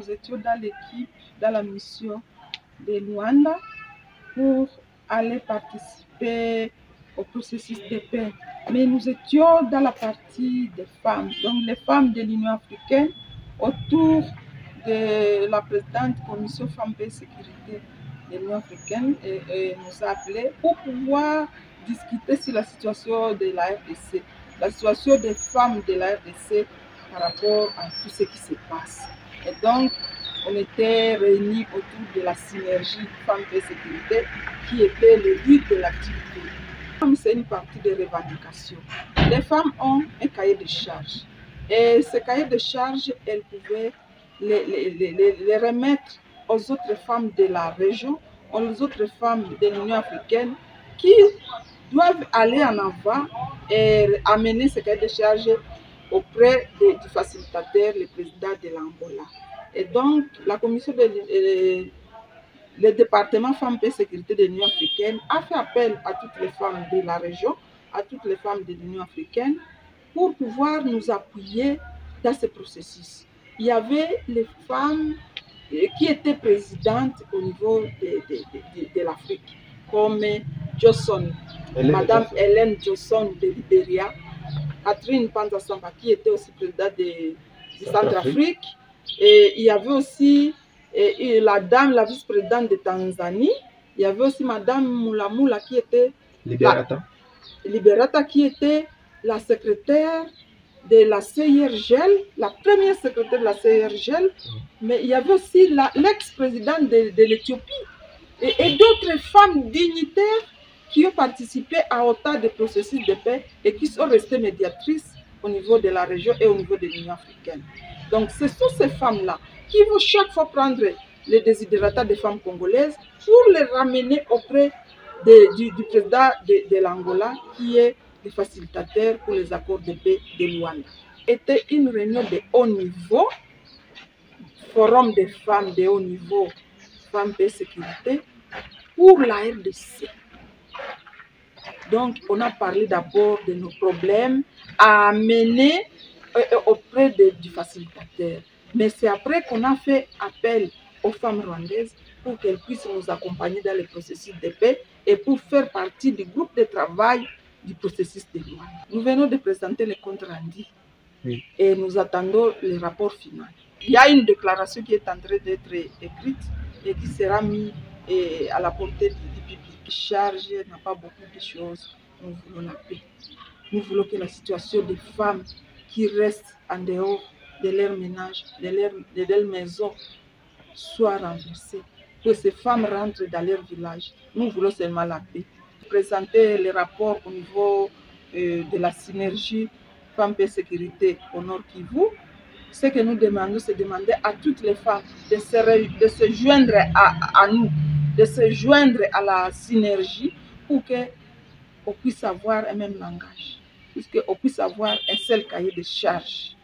nous étions dans l'équipe, dans la mission de Luanda pour aller participer au processus de paix. Mais nous étions dans la partie des femmes, donc les femmes de l'Union africaine, autour de la présidente commission Femmes, Paix et Sécurité de l'Union africaine et nous a appelés pour pouvoir discuter sur la situation de la RDC, la situation des femmes de la RDC par rapport à tout ce qui se passe. Et donc, on était réunis autour de la synergie Femmes, Paix et Sécurité qui était le but de l'activité. C'est une partie des revendications. Les femmes ont un cahier de charges. Et ce cahier de charges, elles pouvaient les remettre aux autres femmes de la région, aux autres femmes de l'Union africaine qui doivent aller en avant et amener ce cahier de charges auprès du facilitateur, le président de l'Angola. Et donc, la commission le département Femmes, Paix et Sécurité de l'Union africaine a fait appel à toutes les femmes de la région, à toutes les femmes de l'Union africaine, pour pouvoir nous appuyer dans ce processus. Il y avait les femmes qui étaient présidentes au niveau de l'Afrique, comme Madame Hélène Johnson de Libéria, Catherine Panza-Samba qui était aussi présidente de Centrafrique, et il y avait aussi la dame, la vice-présidente de Tanzanie, il y avait aussi Madame Moulamula qui était Liberata qui était la secrétaire de la CIRGL, la première secrétaire de la CIRGL, mais il y avait aussi l'ex-présidente de l'Éthiopie et d'autres femmes dignitaires qui ont participé à autant de processus de paix et qui sont restées médiatrices au niveau de la région et au niveau de l'Union africaine. Donc ce sont ces femmes-là qui vont chaque fois prendre les désidératas des femmes congolaises pour les ramener auprès du président de l'Angola qui est le facilitateur pour les accords de paix de Luanda. C'était une réunion de haut niveau, forum des femmes de haut niveau, Femmes, Paix et Sécurité, pour la RDC. Donc, on a parlé d'abord de nos problèmes à amener auprès du facilitateur. Mais c'est après qu'on a fait appel aux femmes rwandaises pour qu'elles puissent nous accompagner dans le processus de paix et pour faire partie du groupe de travail du processus de Luanda. Nous venons de présenter le compte rendu et nous attendons le rapport final. Il y a une déclaration qui est en train d'être écrite et qui sera mise à la portée du public. Charge n'a pas beaucoup de choses. Nous voulons la paix. Nous voulons que la situation des femmes qui restent en dehors de leur ménage, de leur maison, soit renversée. Que ces femmes rentrent dans leur village. Nous voulons seulement la paix. Présenter les rapports au niveau de la synergie Femmes, Paix et Sécurité au Nord Kivu. Ce que nous demandons, c'est demander à toutes les femmes de se joindre à nous, de se joindre à la synergie pour qu'on puisse avoir un même langage, puisqu'on puisse avoir un seul cahier de charges.